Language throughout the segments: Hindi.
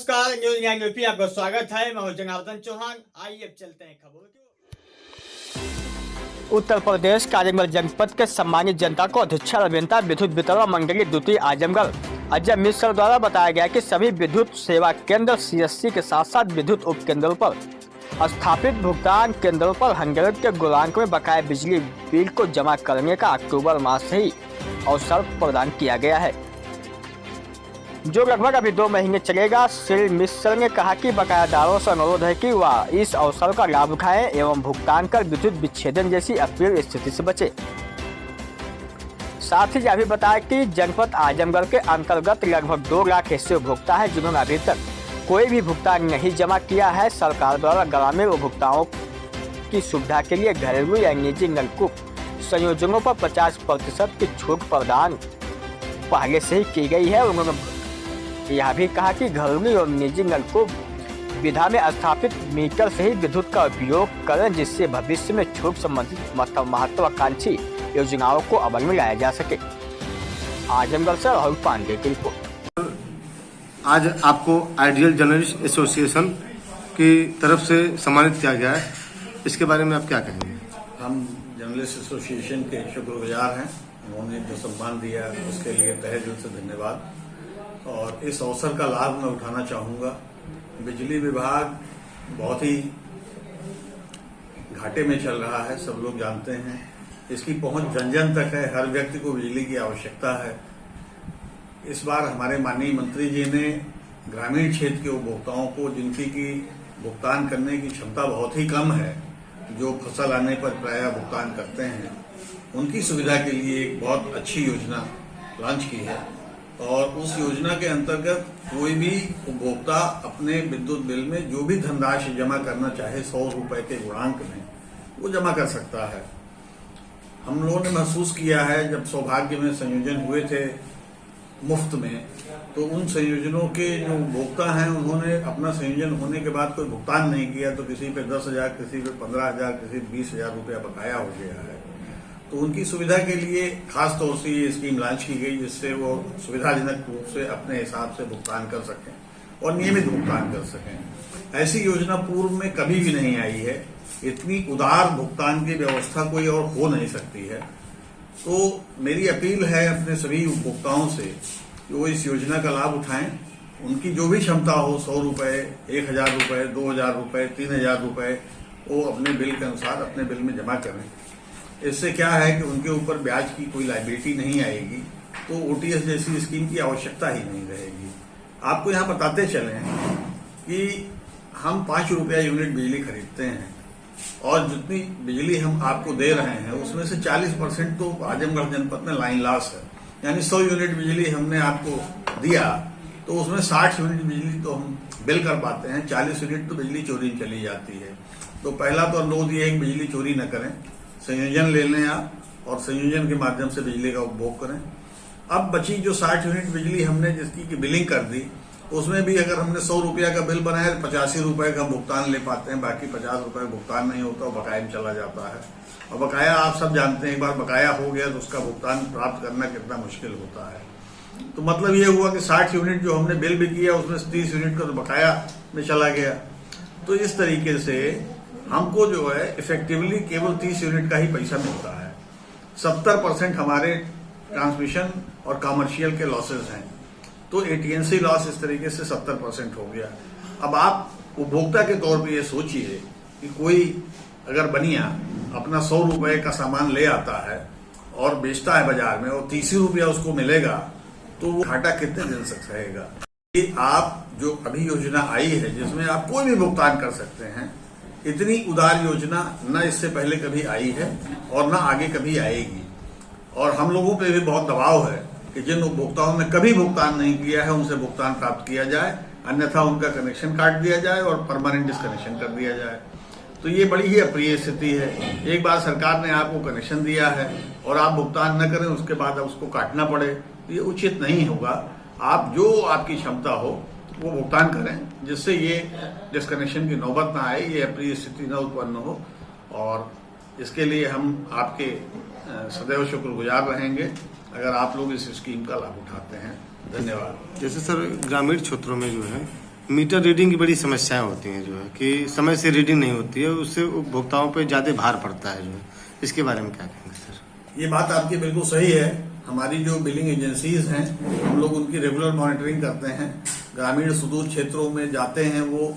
नमस्कार, न्यूज 9 यूपी आपका स्वागत है। मैं हूं जनार्दन चौहान। आइए अब चलते हैं खबरों की। उत्तर प्रदेश कारीगंज जनपद के सम्मानित जनता को अध्यक्ष अभियंता विद्युत वितरण मंडली द्वितीय आजमगढ़ अजय मिश्र द्वारा बताया गया कि सभी विद्युत सेवा केंद्र सीएससी के साथ साथ विद्युत उप केंद्रों पर स्थापित भुगतान केंद्रों पर 100 के गुणांक में बकाया बिजली बिल को जमा करने का अक्टूबर माह से ही अवसर प्रदान किया गया है, जो लगभग अभी 2 महीने चलेगा। श्री मिश्र ने कहा कि बकायादारों से अनुरोध है कि वह इस अवसर का लाभ उठाएं एवं भुगतान कर विद्युत विच्छेदन जैसी अप्रिय स्थिति से बचे। साथ ही यह भी बताया कि जनपद आजमगढ़ के अंतर्गत लगभग 2 लाख ऐसे उपभोक्ता है जिन्होंने अभी तक कोई भी भुगतान नहीं जमा किया है। सरकार द्वारा ग्रामीण उपभोक्ताओं की सुविधा के लिए घरेलू या निजी नलकूप संयोजनों पर 50% की छूट प्रदान पहले से ही की गई है। उन्होंने यह भी कहा कि घरेलू और निजी नलकूप विधा में स्थापित मीटर से ही विद्युत का उपयोग करें, जिससे भविष्य में छूट संबंधित महत्वाकांक्षी योजनाओं को अमल में लाया जा सके। आजमगढ़ से राहुल पांडे की रिपोर्ट। आज आपको आइडियल जर्नलिस्ट एसोसिएशन की तरफ से सम्मानित किया गया है, इसके बारे में आप क्या कहेंगे? हम जर्नलिस्ट एसोसिएशन के शुक्रगुजार हैं। उन्होंने जो सम्मान दिया उसके लिए तहे दिल से धन्यवाद। और इस अवसर का लाभ मैं उठाना चाहूँगा। बिजली विभाग बहुत ही घाटे में चल रहा है, सब लोग जानते हैं। इसकी पहुंच जन जन तक है, हर व्यक्ति को बिजली की आवश्यकता है। इस बार हमारे माननीय मंत्री जी ने ग्रामीण क्षेत्र के उपभोक्ताओं को, जिनकी की भुगतान करने की क्षमता बहुत ही कम है, जो फसल आने पर प्रायः भुगतान करते हैं, उनकी सुविधा के लिए एक बहुत अच्छी योजना लॉन्च की है। और उस योजना के अंतर्गत कोई भी उपभोक्ता अपने विद्युत बिल में जो भी धनराशि जमा करना चाहे 100 रुपए के गुणांक में, वो जमा कर सकता है। हम लोगों ने महसूस किया है, जब सौभाग्य में संयोजन हुए थे मुफ्त में, तो उन संयोजनों के जो उपभोक्ता हैं उन्होंने अपना संयोजन होने के बाद कोई भुगतान नहीं किया, तो किसी पे 10,000, किसी पे 15,000, किसी 20,000 रुपया बकाया हो गया है। तो उनकी सुविधा के लिए खास तौर से ये स्कीम लॉन्च की गई, जिससे वो सुविधाजनक रूप से अपने हिसाब से भुगतान कर सकें और नियमित भुगतान कर सकें। ऐसी योजना पूर्व में कभी भी नहीं आई है। इतनी उदार भुगतान की व्यवस्था कोई और हो नहीं सकती है। तो मेरी अपील है अपने सभी उपभोक्ताओं से कि वो इस योजना का लाभ उठाएं। उनकी जो भी क्षमता हो, 100 रुपए, 1,000 रुपए, 2,000 रुपए, 3,000 रुपए, वो अपने बिल के अनुसार अपने बिल में जमा करें। इससे क्या है कि उनके ऊपर ब्याज की कोई लायबिलिटी नहीं आएगी, तो ओटीएस जैसी स्कीम की आवश्यकता ही नहीं रहेगी। आपको यहाँ बताते चलें कि हम 5 रुपया यूनिट बिजली खरीदते हैं और जितनी बिजली हम आपको दे रहे हैं उसमें से 40% तो आजमगढ़ जनपद में लाइन लॉस है। यानी 100 यूनिट बिजली हमने आपको दिया तो उसमें 60 यूनिट बिजली तो हम बिल कर पाते हैं, 40 यूनिट तो बिजली चोरी चली जाती है। तो पहला तो अनुरोध ये है कि बिजली चोरी न करें, संयोजन ले लें आप और संयोजन के माध्यम से बिजली का उपभोग करें। अब बची जो 60 यूनिट बिजली हमने जिसकी की बिलिंग कर दी, उसमें भी अगर हमने 100 रुपया का बिल बनाया तो 85 रुपए का भुगतान ले पाते हैं, बाकी 50 रुपए भुगतान नहीं होता और बकाया में चला जाता है। और बकाया आप सब जानते हैं, एक बार बकाया हो गया तो उसका भुगतान प्राप्त करना कितना मुश्किल होता है। तो मतलब ये हुआ कि 60 यूनिट जो हमने बिल भी किया उसमें 30 यूनिट का तो बकाया में चला गया। तो इस तरीके से हमको जो है इफेक्टिवली केवल 30 यूनिट का ही पैसा मिलता है। 70% हमारे ट्रांसमिशन और कमर्शियल के लॉसेज हैं। तो एटीएनसी लॉस इस तरीके से 70% हो गया। अब आप उपभोक्ता के तौर पे ये सोचिए कि कोई अगर बनिया अपना 100 रुपए का सामान ले आता है और बेचता है बाजार में और 30 रुपया उसको मिलेगा, तो वो घाटा कितने दिन तक सहेगा? कि आप जो अभी योजना आई है जिसमें आप कोई भी भुगतान कर सकते हैं, इतनी उदार योजना न इससे पहले कभी आई है और न आगे कभी आएगी। और हम लोगों पे भी बहुत दबाव है कि जिन उपभोक्ताओं ने कभी भुगतान नहीं किया है उनसे भुगतान प्राप्त किया जाए, अन्यथा उनका कनेक्शन काट दिया जाए और परमानेंट डिस्कनेक्शन कर दिया जाए। तो ये बड़ी ही अप्रिय स्थिति है। एक बार सरकार ने आपको कनेक्शन दिया है और आप भुगतान न करें, उसके बाद उसको काटना पड़े, तो ये उचित नहीं होगा। आप जो आपकी क्षमता हो वो भुगतान करें, जिससे ये डिस्कनेक्शन की नौबत ना आए, ये अप्रिय स्थिति न उत्पन्न हो। और इसके लिए हम आपके सदैव शुक्रगुजार रहेंगे अगर आप लोग इस स्कीम का लाभ उठाते हैं। धन्यवाद। जैसे सर ग्रामीण क्षेत्रों में जो है मीटर रीडिंग की बड़ी समस्याएं होती हैं जो है कि समय से रीडिंग नहीं होती है, उससे उपभोक्ताओं पे ज्यादा भार पड़ता है जो है, इसके बारे में क्या कहेंगे सर? ये बात आपकी बिल्कुल सही है। हमारी जो बिलिंग एजेंसीज हैं, हम लोग उनकी रेगुलर मॉनिटरिंग करते हैं। ग्रामीण सुदूर क्षेत्रों में जाते हैं, वो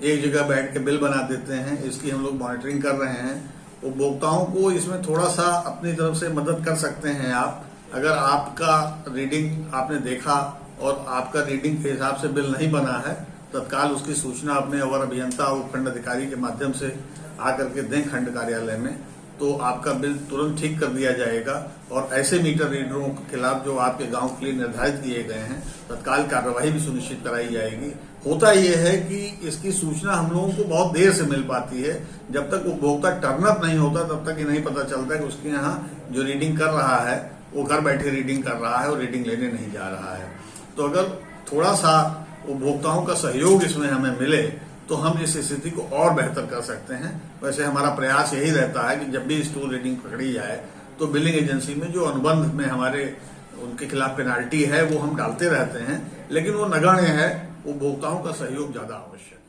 एक जगह बैठ के बिल बना देते हैं, इसकी हम लोग मॉनिटरिंग कर रहे हैं। उपभोक्ताओं को इसमें थोड़ा सा अपनी तरफ से मदद कर सकते हैं आप। अगर आपका रीडिंग आपने देखा और आपका रीडिंग के हिसाब से बिल नहीं बना है, तत्काल उसकी सूचना अपने अवर अभियंता उपखंड अधिकारी के माध्यम से आकर के दें खंड कार्यालय में, तो आपका बिल तुरंत ठीक कर दिया जाएगा। और ऐसे मीटर रीडरों के खिलाफ जो आपके गांव के लिए निर्धारित किए गए हैं, तत्काल कार्रवाई भी सुनिश्चित कराई जाएगी। होता यह है कि इसकी सूचना हम लोगों को बहुत देर से मिल पाती है। जब तक उपभोक्ता टर्नअप नहीं होता तब तक ये नहीं पता चलता कि उसके यहाँ जो रीडिंग कर रहा है वो घर बैठे रीडिंग कर रहा है और रीडिंग लेने नहीं जा रहा है। तो अगर थोड़ा सा उपभोक्ताओं का सहयोग इसमें हमें मिले तो हम इस स्थिति को और बेहतर कर सकते हैं। वैसे हमारा प्रयास यही रहता है कि जब भी स्टोर रीडिंग पकड़ी जाए तो बिलिंग एजेंसी में जो अनुबंध में हमारे उनके खिलाफ पेनाल्टी है वो हम डालते रहते हैं, लेकिन वो नगण्य है। उपभोक्ताओं का सहयोग ज्यादा आवश्यक है।